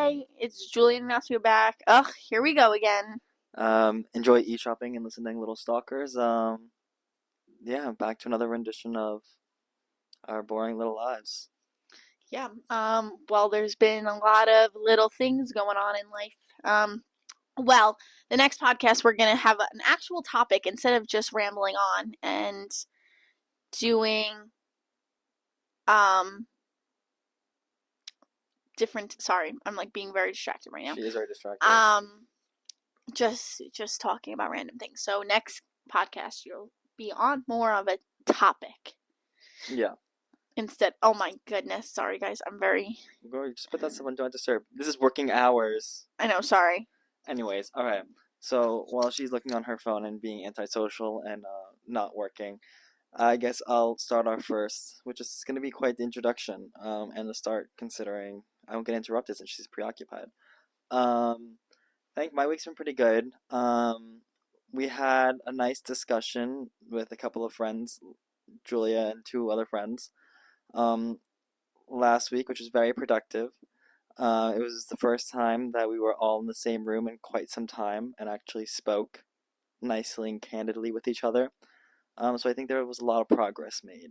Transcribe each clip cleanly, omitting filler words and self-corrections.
Hi, it's Julie and Ignacio back. Ugh, here we go again. Enjoy e-shopping and listening Little Stalkers. Yeah, back to another rendition of our boring little lives. Yeah, well, there's been a lot of little things going on in life. Well, the next podcast we're gonna have an actual topic instead of just rambling on and doing, um, different, sorry, I'm like being very distracted right now. She is very distracted. Just talking about random things. So next podcast you'll be on more of a topic. Yeah. Instead, oh my goodness, sorry guys, I'm very... Go just put that stuff on Don't Disturb. This is working hours. I know, sorry. Anyways, alright. So while she's looking on her phone and being antisocial and not working, I guess I'll start off first, which is going to be quite the introduction, and to start considering I won't get interrupted since she's preoccupied. I think my week's been pretty good. We had a nice discussion with a couple of friends, Julia and two other friends, last week, which was very productive. It was the first time that we were all in the same room in quite some time and actually spoke nicely and candidly with each other. So I think there was a lot of progress made.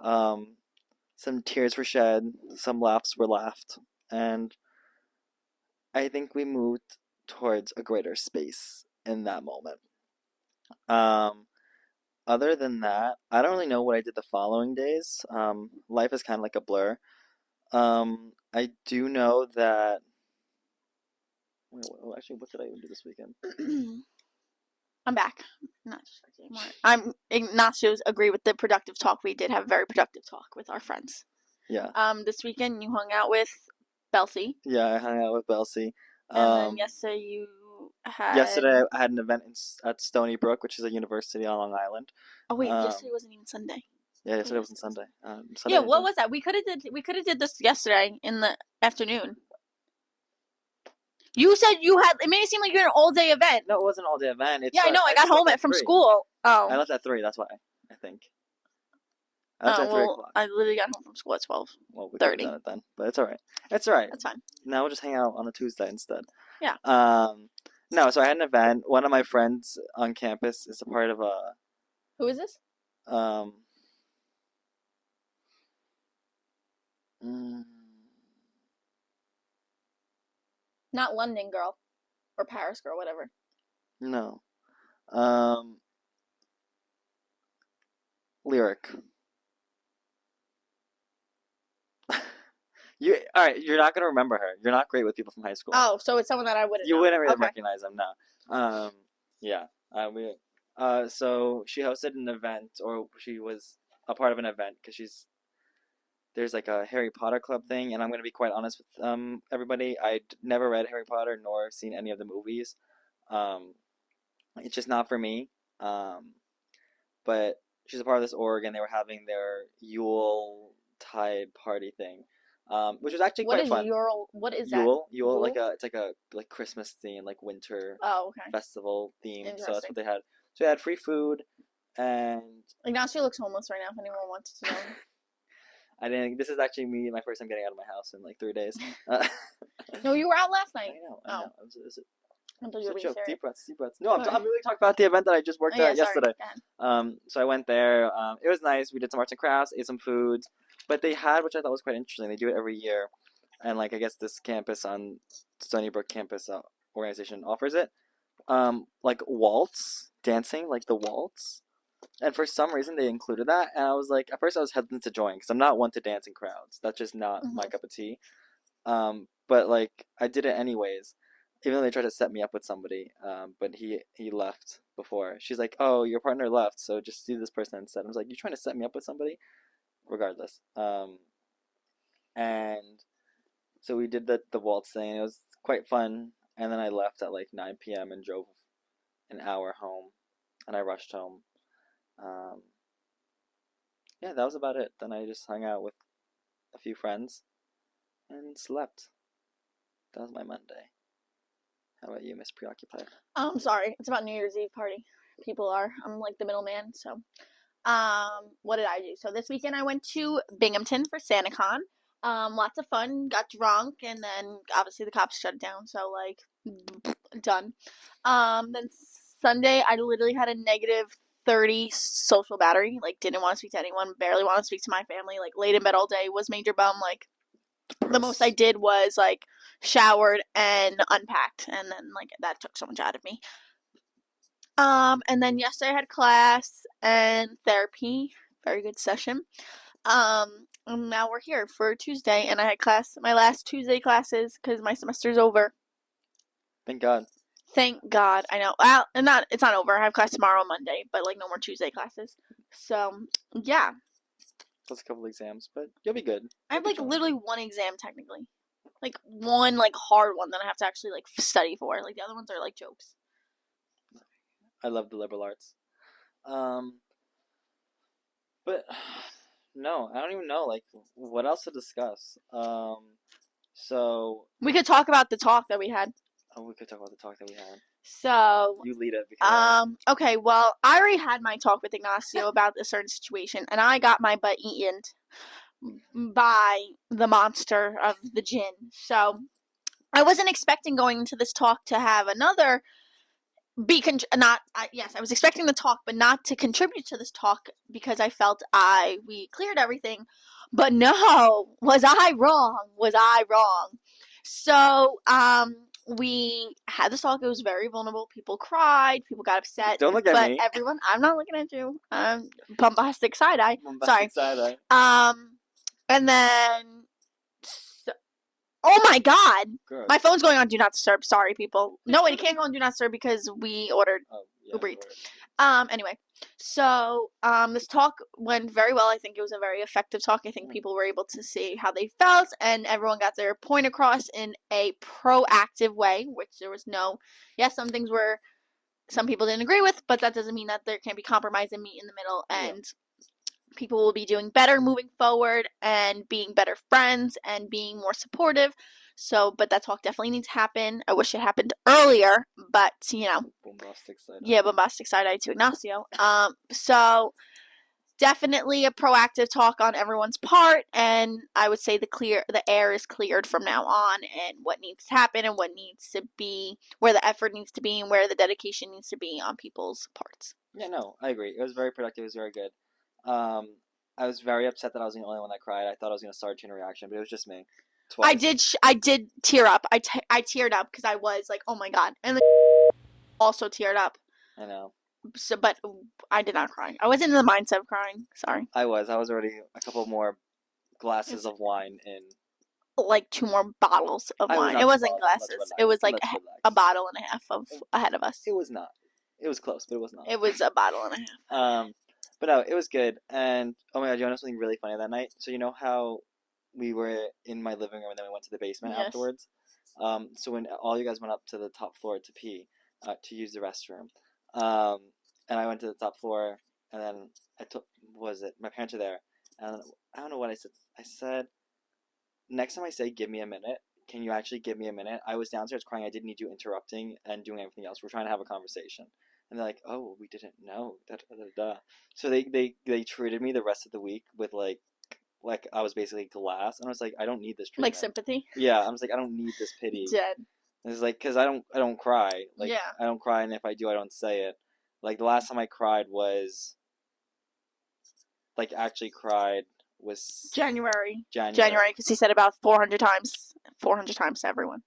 Some tears were shed, some laughs were laughed, and I think we moved towards a greater space in that moment. Other than that, I don't really know what I did the following days. Life is kind of like a blur. I do know that. Actually, what did I even do this weekend? I'm back. I'm not distracted anymore. Ignacio's agree with the productive talk. We did have a very productive talk with our friends. Yeah. This weekend you hung out with Belsie. Yeah, I hung out with Belsie. And then yesterday you had... Yesterday I had an event at Stony Brook, which is a university on Long Island. Oh wait, yesterday wasn't even Sunday. Yeah, yesterday wasn't Sunday. Yeah, what was that? We could have did this yesterday in the afternoon. You said you had. It made it seem like you had an all-day event. No, it wasn't an all-day event. I know. I got home from school. Oh. I left at 3. That's why. I think. I left at 3 o'clock. I literally got home from school at 12:30. Well, we could have done it then, but it's all right. It's all right. That's fine. Now we'll just hang out on a Tuesday instead. Yeah. No. So I had an event. One of my friends on campus is a part of a. Who is this? Not London girl, or Paris girl, whatever. No. Lyric. Alright, you're not gonna remember her. You're not great with people from high school. Oh, so it's someone that I wouldn't know. You wouldn't really recognize them, no. Yeah. So she hosted an event, or she was a part of an event, because there's like a Harry Potter club thing, and I'm gonna be quite honest with everybody. I'd never read Harry Potter nor seen any of the movies. It's just not for me. But she's a part of this org, and they were having their Yule tide party thing, which was actually quite fun. What is Yule? that? Yule, it's like a Christmas theme, like winter festival theme. So that's what they had. So they had free food, and Ignacio looks homeless right now. If anyone wants to know. I didn't. This is actually my first time getting out of my house in like 3 days. No, you were out last night. I know. It was deep breaths. No, I'm really talking about the event that I just worked at yesterday. So I went there. It was nice. We did some arts and crafts, ate some foods. But they had, which I thought was quite interesting, they do it every year. And I guess this campus on Stony Brook campus organization offers it. Waltz, dancing, like the waltz. And for some reason they included that. And I was like, at first I was hesitant to join because I'm not one to dance in crowds. That's just not my cup of tea. But I did it anyways. Even though they tried to set me up with somebody, but he left before. She's like, "Oh, your partner left, so just do this person instead." I was like, "You trying to set me up with somebody?" Regardless, and so we did the waltz thing. It was quite fun, and then I left at 9 p.m. and drove an hour home, and I rushed home. Yeah, that was about it. Then I just hung out with a few friends and slept. That was my Monday. How about you, Miss Preoccupied? I'm sorry. It's about New Year's Eve party. I'm like the middleman, so. What did I do? So this weekend I went to Binghamton for SantaCon. Lots of fun. Got drunk, and then obviously the cops shut it down. So like, done. Then Sunday, I literally had a -30 social battery. Like, didn't want to speak to anyone. Barely want to speak to my family. Like, laid in bed all day. Was major bum. Like, the most I did was like showered and unpacked, and then like that took so much out of me. And then yesterday I had class and therapy. Very good session. And now we're here for Tuesday, and I had class, my last Tuesday classes, because my semester's over. Thank God. Thank God. I know. Well, it's not over. I have class tomorrow on Monday, but like no more Tuesday classes. So yeah, Plus a couple exams, but you'll be good. I have like literally one exam technically, like one like hard one that I have to actually like study for. Like the other ones are like jokes. I love the liberal arts. But no, I don't even know like what else to discuss. So We could talk about the talk that we had. we could talk about the talk that we had. So You lead it because okay, well, I already had my talk with Ignacio about a certain situation, and I got my butt eaten by the monster of the gin. So I wasn't expecting going into this talk to have another I was expecting the talk, but not to contribute to this talk because I felt we cleared everything. But no, was I wrong? Was I wrong? So we had this talk. It was very vulnerable. People cried. People got upset. Don't look at me. But everyone, I'm not looking at you. Bombastic side eye. Sorry. Side eye. And then, oh my God, Good. my phone's going on Do Not Disturb. Sorry, people. No, it can't go on Do Not Disturb because we ordered Uber Eats. Anyway, so this talk went very well. I think it was a very effective talk. I think people were able to see how they felt, and everyone got their point across in a proactive way, which there was some things some people didn't agree with, but that doesn't mean that there can't be compromise and meet in the middle, and people will be doing better moving forward and being better friends and being more supportive. So, but that talk definitely needs to happen. I wish it happened earlier, but Bombastic side eye. Yeah, bombastic side eye to Ignacio. So definitely a proactive talk on everyone's part, and I would say the air is cleared from now on, and what needs to happen and what needs to be, where the effort needs to be, and where the dedication needs to be on people's parts. Yeah, no, I agree. It was very productive. It was very good. I was very upset that I was the only one that cried. I thought I was going to start a chain reaction, but it was just me. Twice. I did tear up. I teared up because I was like, oh my God. And also teared up. I know. So, but I did not cry. I wasn't in the mindset of crying. Sorry. I was already a couple more glasses of wine in. Like 2 more bottles of wine. It wasn't glasses. It was like a bottle and a half ahead of us. It was not. It was close, but it was not. It was a bottle and a half. But no, it was good. And oh my God, you know something really funny that night? So you know how we were in my living room and then we went to the basement afterwards? So when all you guys went up to the top floor to pee, to use the restroom, and I went to the top floor, and then my parents are there, and I don't know what I said. I said, next time I say give me a minute, can you actually give me a minute? I was downstairs crying. I didn't need you interrupting and doing everything else. We're trying to have a conversation. And they're like, oh, we didn't know. Da, da, da, da. So they treated me the rest of the week with like I was basically glass. And I was like, I don't need this treatment. Like sympathy? Yeah, I was like, I don't need this pity. Dead. And it's like, because I don't cry. Like, yeah. I don't cry, and if I do, I don't say it. Like, the last time I cried was, like, actually cried was... January, because he said about 400 times. 400 times to everyone.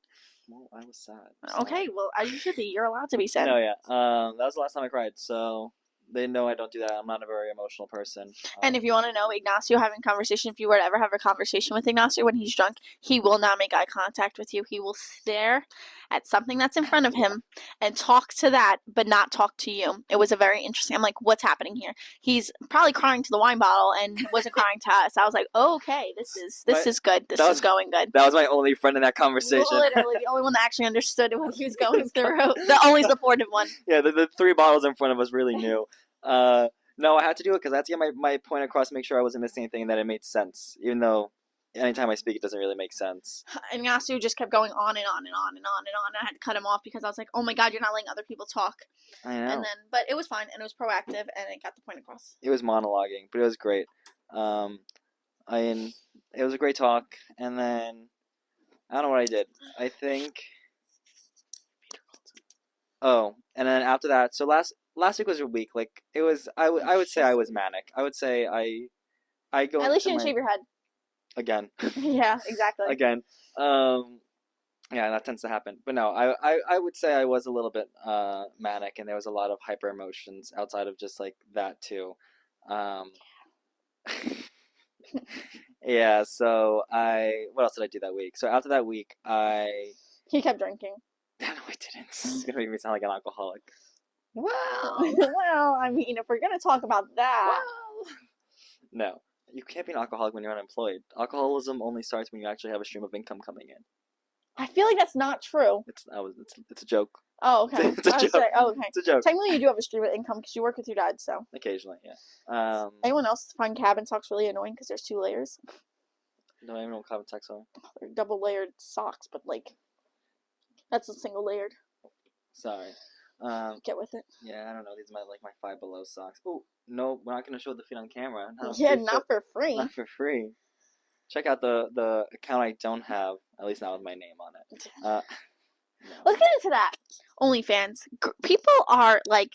Well, I was sad. Okay, well, as you should be. You're allowed to be sad. No, yeah. That was the last time I cried, so they know I don't do that. I'm not a very emotional person. And if you want to know Ignacio having a conversation, if you were to ever have a conversation with Ignacio when he's drunk, he will not make eye contact with you. He will stare at something that's in front of him and talk to that, but not talk to you. It was a very interesting. I'm like, what's happening here? He's probably crying to the wine bottle and wasn't crying to us. I was like, oh, okay, this is good. This is going good. That was my only friend in that conversation. Literally, the only one that actually understood what he was going through. The only supportive one. Yeah, the 3 bottles in front of us really knew. No, I had to do it because I had to get my point across, make sure I wasn't missing anything, and that it made sense. Even though anytime I speak, it doesn't really make sense. And Ignacio just kept going on and on and on and on and on. And I had to cut him off because I was like, oh my God, you're not letting other people talk. I know. And then, but it was fine, and it was proactive, and it got the point across. It was monologuing, but it was great. And it was a great talk, and then I don't know what I did. I think. Oh, and then after that, so last week was a week. Like it was, I would say I was manic. I would say I go At least into you didn't my shave your head. again, Yeah, exactly. again. Um, yeah, that tends to happen. But no, I would say I was a little bit manic, and there was a lot of hyper emotions outside of just like that too. Um, yeah. So what else did I do that week? So after that week, He kept drinking. no, I didn't. It's gonna make me sound like an alcoholic. Well, I mean, if we're gonna talk about that, Well, no, you can't be an alcoholic when you're unemployed. Alcoholism only starts when you actually have a stream of income coming in. I feel like that's not true. It's a joke. Oh, okay. It's a I was joke. like, oh, okay. It's a joke. Technically, you do have a stream of income because you work with your dad. So Occasionally, yeah. anyone else find cabin socks really annoying because there's 2 layers? No, I even know what common text are. They're double layered socks, but like that's a single layered. Sorry. Get with it. Yeah, I don't know. These are my Five Below socks. Oh no, we're not gonna show the feet on camera. Yeah, not for free. Not for free. Check out the account I don't have, at least not with my name on it. No. Let's get into that. OnlyFans. People are like,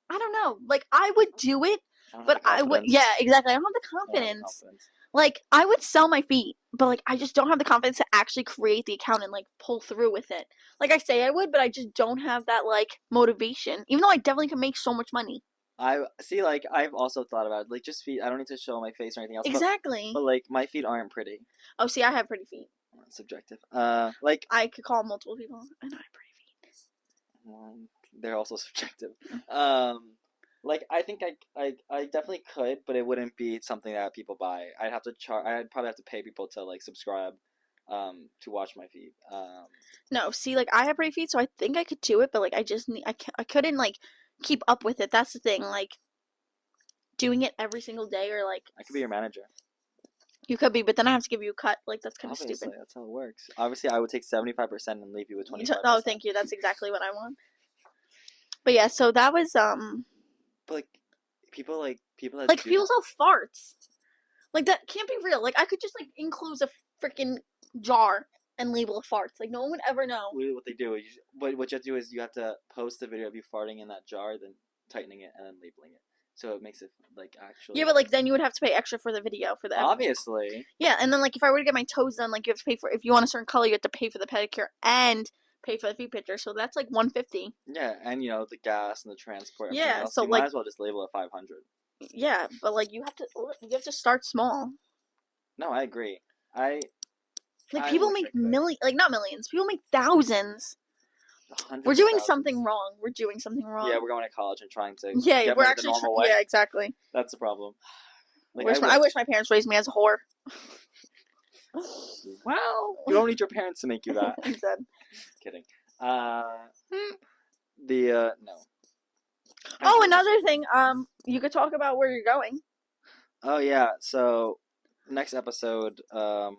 I don't know. Like I would do it, but I would. Yeah, exactly. I don't have the confidence. Like I would sell my feet, but like I just don't have the confidence to actually create the account and like pull through with it. Like I say I would, but I just don't have that like motivation. Even though I definitely can make so much money. I see. Like I've also thought about it, like just feet. I don't need to show my face or anything else. Exactly. But like my feet aren't pretty. Oh, see, I have pretty feet. That's subjective. Like I could call multiple people. I know I have pretty feet. Well, they're also subjective. Like I think I definitely could, but it wouldn't be something that people buy. I'd have to I'd probably have to pay people to like subscribe, to watch my feed. No, see, like I have pretty feet, so I think I could do it, but like I just need, I couldn't like keep up with it. That's the thing. Like doing it every single day, or like I could be your manager. you could be, but then I have to give you a cut. Like that's kind of Obviously, stupid. that's how it works. Obviously, I would take 75% and leave you with 25%. Oh, thank you. That's exactly what I want. But yeah, so that was But like people that people sell farts. Like that can't be real. Like I could just like enclose a freaking jar and label it farts. Like no one would ever know. What they do is what you have to do is you have to post a video of you farting in that jar, then tightening it and then labeling it. So it makes it like actually. Yeah, but like then you would have to pay extra for the video for that. Obviously. Yeah, and then like if I were to get my toes done, like you have to pay for, if you want a certain color, you have to pay for the pedicure and pay for the feet picture. So that's like $150. Yeah, and the gas and the transport. Yeah, else. so you like might as well just label it 500. Yeah, but like you have to start small. No, I agree. Like people make like not millions. People make thousands. We're doing something wrong. We're doing something wrong. Yeah, we're going to college and trying to. Yeah, we're actually. Yeah, exactly. That's the problem. Like, I wish my parents raised me as a whore. Well, you don't need your parents to make you that. Kidding. No. Oh, another thing. You could talk about where you're going. Oh yeah. So next episode. No.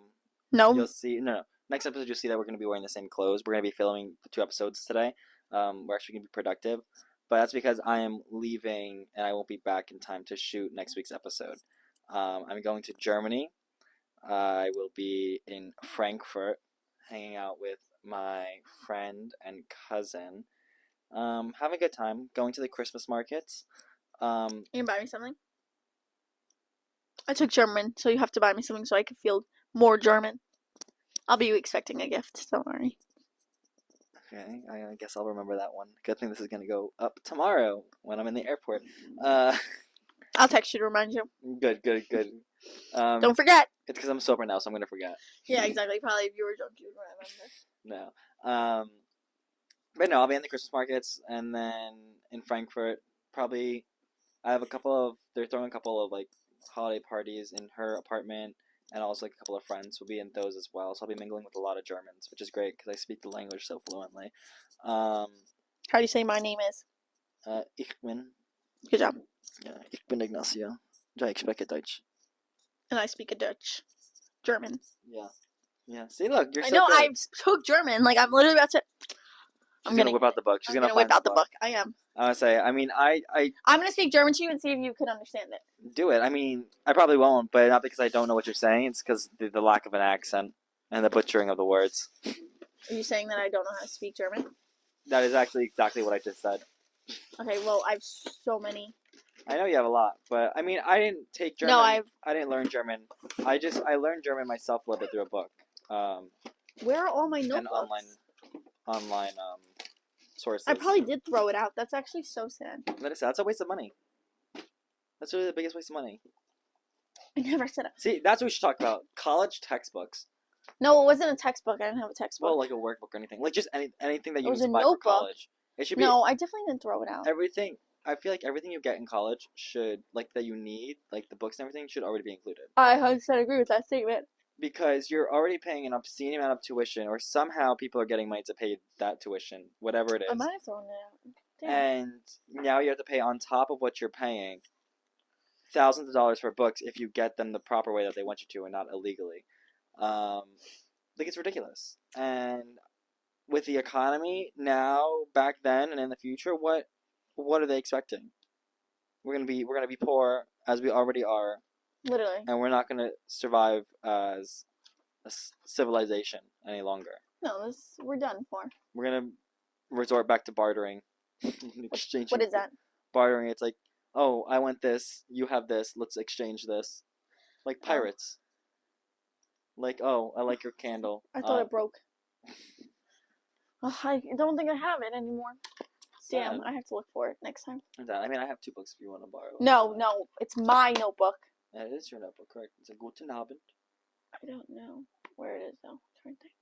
You'll see. No. Next episode, you'll see that we're going to be wearing the same clothes. We're going to be filming 2 episodes today. We're actually going to be productive. But that's because I am leaving and I won't be back in time to shoot next week's episode. I'm going to Germany. I will be in Frankfurt hanging out with my friend and cousin. Having a good time. Going to the Christmas markets. You can buy me something? I took German, so you have to buy me something so I can feel more German. I'll be expecting a gift, don't worry. Okay, I guess I'll remember that one. Good thing this is going to go up tomorrow when I'm in the airport. I'll text you to remind you. Good. Don't forget. It's because I'm sober now, so I'm going to forget. Yeah, exactly. Probably if you were drunk, you would remember. No. But no, I'll be in the Christmas markets, and then in Frankfurt, probably, they're throwing a couple of, like, holiday parties in her apartment. And also, like, a couple of friends will be in those as well. So I'll be mingling with a lot of Germans, which is great because I speak the language so fluently. How do you say my name is? Ich bin. Good job. Yeah, ich bin Ignacio. Ja, ich spreche Deutsch. And I speak a Dutch. German. Yeah. See, look, you're so I know, good. I took German. Like, I'm literally about to... She's gonna whip out the book. She's I'm gonna gonna whip find the out the book. book. I am. I would say. I mean, I'm gonna speak German to you and see if you can understand it. do it. I mean, I probably won't, but not because I don't know what you're saying. It's because the lack of an accent and the butchering of the words. Are you saying that I don't know how to speak German? That is actually exactly what I just said. Okay, well, I have so many. I know you have a lot, but I mean, I didn't take German. No, I didn't learn German. I learned German myself a little bit through a book. Where are all my notebooks? And online sources. I probably did throw it out. That's actually so sad. That is sad. That's a waste of money. That's really the biggest waste of money. I never said it. See, that's what we should talk about. College textbooks. No, it wasn't a textbook. I didn't have a textbook. Well, like a workbook or anything. Like just anything that you was use to a buy for notebook. college. It should be. No, I definitely didn't throw it out. Everything. I feel like everything you get in college should, like, that you need, like the books and everything, should already be included. I 100% agree with that statement. Because you're already paying an obscene amount of tuition, or somehow people are getting money to pay that tuition, whatever it is. I might have thrown it out. Damn. And now you have to pay on top of what you're paying thousands of dollars for books if you get them the proper way that they want you to and not illegally. Like, it's ridiculous. And with the economy now, back then, and in the future, what are they expecting? We're gonna be poor as we already are. Literally. And we're not gonna survive as a civilization any longer. No, we're done for. We're gonna resort back to bartering. Exchanging. What is that? Bartering. It's like, oh, I want this, you have this, let's exchange this. Like pirates. Like, oh, I like your candle. I thought it broke. I don't think I have it anymore. Damn, I have to look for it next time. I mean, I have 2 books if you want to borrow. No, it's my notebook. Yeah, it is your notebook, correct. It's a Guten Abend. I don't know where it is, though. I'm trying to think.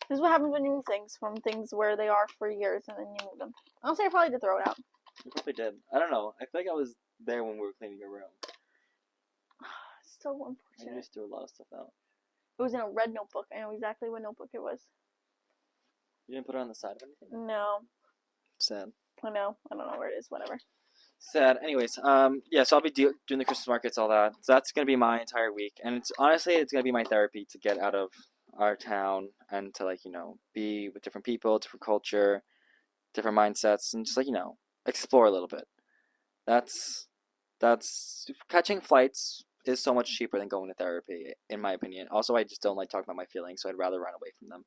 This is what happens when you move things from things where they are for years and then you move them. I'll say I probably did throw it out. You probably did. I don't know. I feel like I was there when we were cleaning your room. So unfortunate. I just threw a lot of stuff out. It was in a red notebook. I know exactly what notebook it was. You didn't put it on the side of anything? No. Sad. I know. I don't know where it is. Whatever. Sad. Anyways, yeah, so I'll be doing the Christmas markets, all that. So that's gonna be my entire week, and it's gonna be my therapy to get out of our town and to, like, be with different people, different culture, different mindsets, and just, like, explore a little bit. That's catching flights is so much cheaper than going to therapy, in my opinion. Also, I just don't like talking about my feelings, so I'd rather run away from them.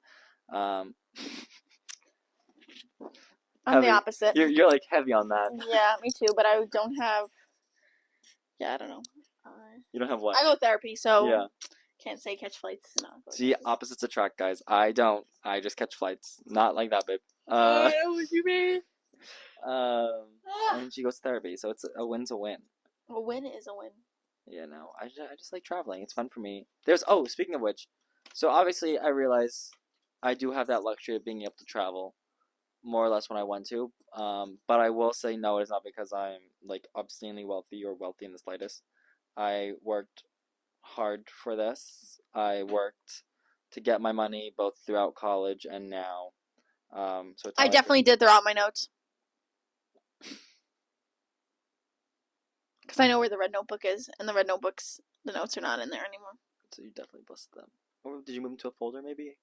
I'm the opposite. You're like heavy on that. Yeah, me too. But I don't have. Yeah, I don't know. You don't have what? I go to therapy, so yeah. Can't say catch flights. No, See, opposites attract, guys. I don't. I just catch flights. Not like that, babe. I know what you mean. And she goes to therapy, so it's a win's a win. A win is a win. Yeah, no, I just like traveling. It's fun for me. Speaking of which, so obviously I realize I do have that luxury of being able to travel more or less when I want to. But I will say no, it is not because I'm, like, obscenely wealthy or wealthy in the slightest. I worked hard for this. I worked to get my money both throughout college and now. So I definitely did throw out my notes. Because I know where the red notebook is, and the red notebooks, the notes are not in there anymore. So you definitely busted them. Or did you move them to a folder, maybe?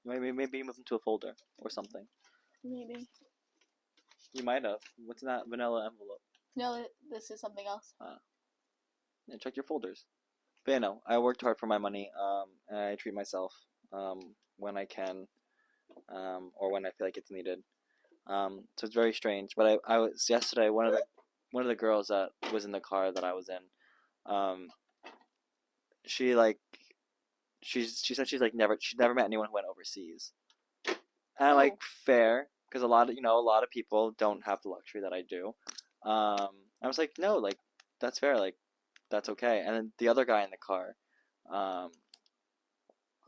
Maybe you moved them to a folder or something. Maybe. You might have. What's in that vanilla envelope? No, this is something else. Yeah, check your folders. But yeah, no, I worked hard for my money, and I treat myself when I can, or when I feel like it's needed. So it's very strange. But I was yesterday, one of the girls that was in the car that I was in, she said she's never met anyone who went overseas. And I'm like, fair, because a lot of people don't have the luxury that I do. I was like, no, like, that's fair, like, that's okay. And then the other guy in the car, who are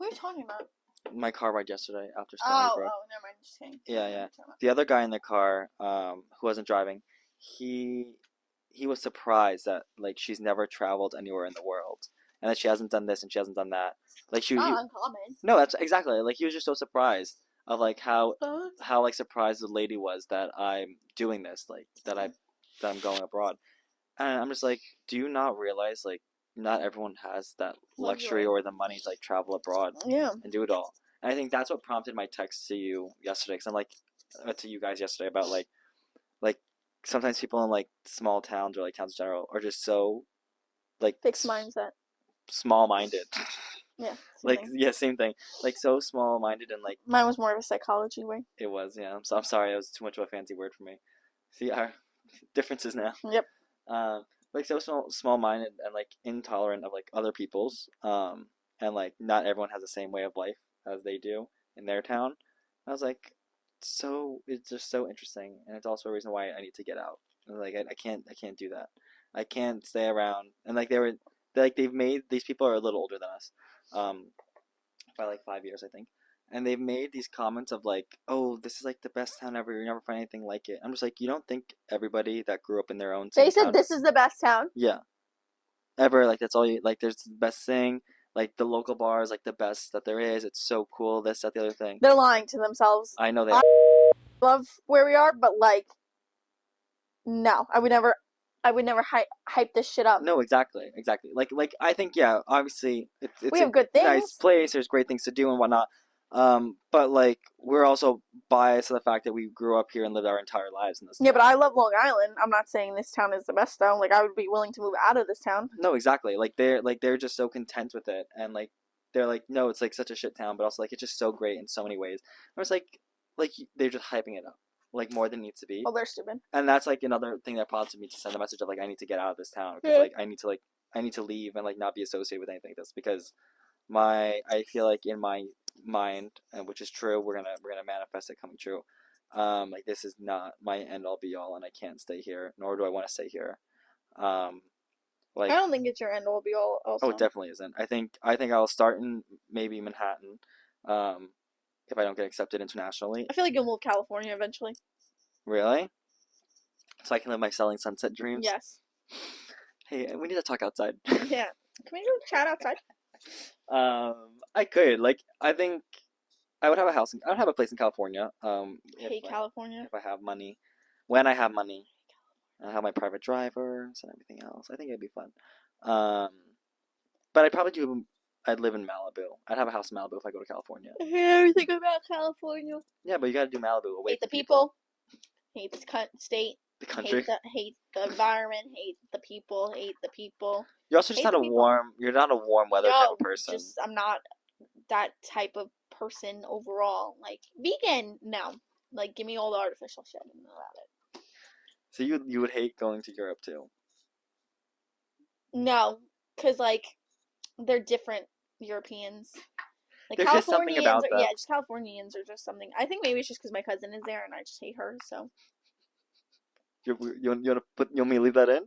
you talking about? My car ride yesterday after Stony Brook. Oh, never mind. Just kidding. Yeah. The other guy in the car, who wasn't driving, he was surprised that, like, she's never traveled anywhere in the world, and that she hasn't done this and she hasn't done that. Like, uncommon. No, that's exactly. Like, he was just so surprised of, like, how like surprised the lady was that I'm doing this, like, that I'm going abroad. And I'm just like, do you not realize, like, not everyone has that luxury or the money to, like, travel abroad and do it all. And I think that's what prompted my text to you yesterday. Because I'm like, to you guys yesterday about like sometimes people in like small towns or like towns in general are just so like Fixed mindset. small minded. Yeah. Like yeah, same thing. Like so small minded and like mine was more of a psychology way. it was, yeah. I'm sorry, it was too much of a fancy word for me. See our differences now. Yep. Like so small minded and like intolerant of like other people's and like not everyone has the same way of life as they do in their town. I was like, so it's just so interesting, and it's also a reason why I need to get out. Like I can't do that. I can't stay around. And like they've made these people are a little older than us, by like 5 years I think, and they've made these comments of like, oh, this is like the best town ever. You never find anything like it. I'm just like, you don't think everybody that grew up in their own They said town this is the best town. Yeah, ever, like that's all you like. There's the best thing. Like the local bar is like the best that there is. It's so cool. This, that, the other thing. They're lying to themselves. I know they I love where we are, but like, no, I would never hype this shit up. No, exactly. Like I think, yeah, obviously it's we have good things. Nice place. There's great things to do and whatnot. But like we're also biased to the fact that we grew up here and lived our entire lives in this. Yeah, but I love Long Island. I'm not saying this town is the best town. Like I would be willing to move out of this town. No, exactly. Like they're just so content with it, and like they're like, no, it's like such a shit town, but also like it's just so great in so many ways. I was like they're just hyping it up like more than it needs to be. Oh, they're stupid. And that's like another thing that prompted me to send a message of like I need to get out of this town because like I need to leave and like not be associated with anything like this because I feel like in my mind, and which is true, we're gonna manifest it coming true. Like this is not my end all be all, and I can't stay here, nor do I want to stay here. Like I don't think it's your end all be all. Also. Oh, it definitely isn't. I think I'll start in maybe Manhattan, if I don't get accepted internationally. I feel like you'll move to California eventually. Really? So I can live my selling sunset dreams. Yes. Hey, we need to talk outside. Yeah. Can we go chat outside? I could. Like, I think I would have a house. I would have a place in California. California. If I have money, when I have money, I have my private drivers and everything else. I think it'd be fun. But I'd live in Malibu. I'd have a house in Malibu if I go to California. I hate everything about California. Yeah, but you gotta do Malibu away hate from the people. Hate this state. The country. Hate the environment. Hate the people. Hate the people. You're also just not a warm. You're not a warm weather type of person. I'm not that type of person overall. Like vegan, no. Like give me all the artificial shit and about it. So you would hate going to Europe too? No, because like they're different Europeans. Like There's just something about them. Yeah, just Californians are just something. I think maybe it's just because my cousin is there and I just hate her. So. You want me to leave that in?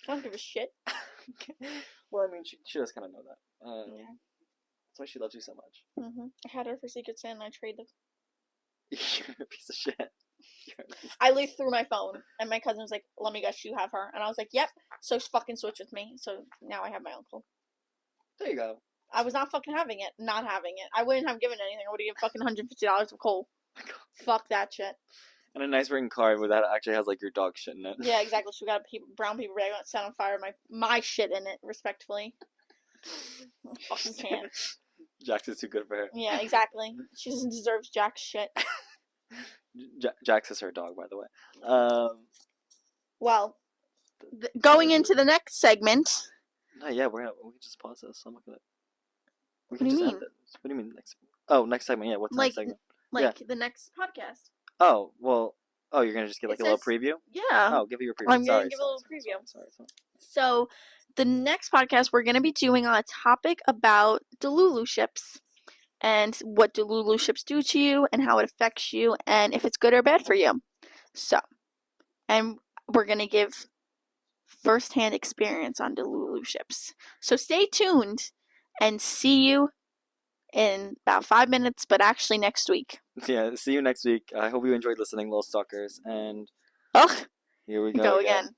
I don't give a shit. Well, I mean, she does kind of know that. Yeah. That's why she loves you so much. Mm-hmm. I had her for Secret Santa and I traded. You're a piece of shit. I leafed through my phone and my cousin was like, let me guess, you have her. And I was like, yep. So fucking switch with me. So now I have my uncle. There you go. I was not fucking having it. Not having it. I wouldn't have given anything. I would have given fucking $150 of coal. Fuck that shit. And a nice ring card where that actually has like your dog shit in it. Yeah, exactly. She got a brown paper bag set on fire, my shit in it, respectfully. I fucking can't. Jax is too good for her. Yeah, exactly. She doesn't deserve Jack's shit. Jax is her dog, by the way. Well, going into the next segment. No, yeah, we can just pause this. I'm looking at. What do you mean? What do you mean next? Oh, next segment. Yeah, what's the next segment? The next podcast. Oh well. Oh, you're gonna just give like a little preview? Yeah. Oh, give it your preview. I'm gonna give a little preview. Sorry. So, the next podcast we're gonna be doing on a topic about Delulu ships and what Delulu ships do to you and how it affects you and if it's good or bad for you. So, and we're gonna give first-hand experience on Delulu ships. So stay tuned and see you in about 5 minutes, but actually next week. Yeah, see you next week. I hope you enjoyed listening, Little Stalkers, and here we go again.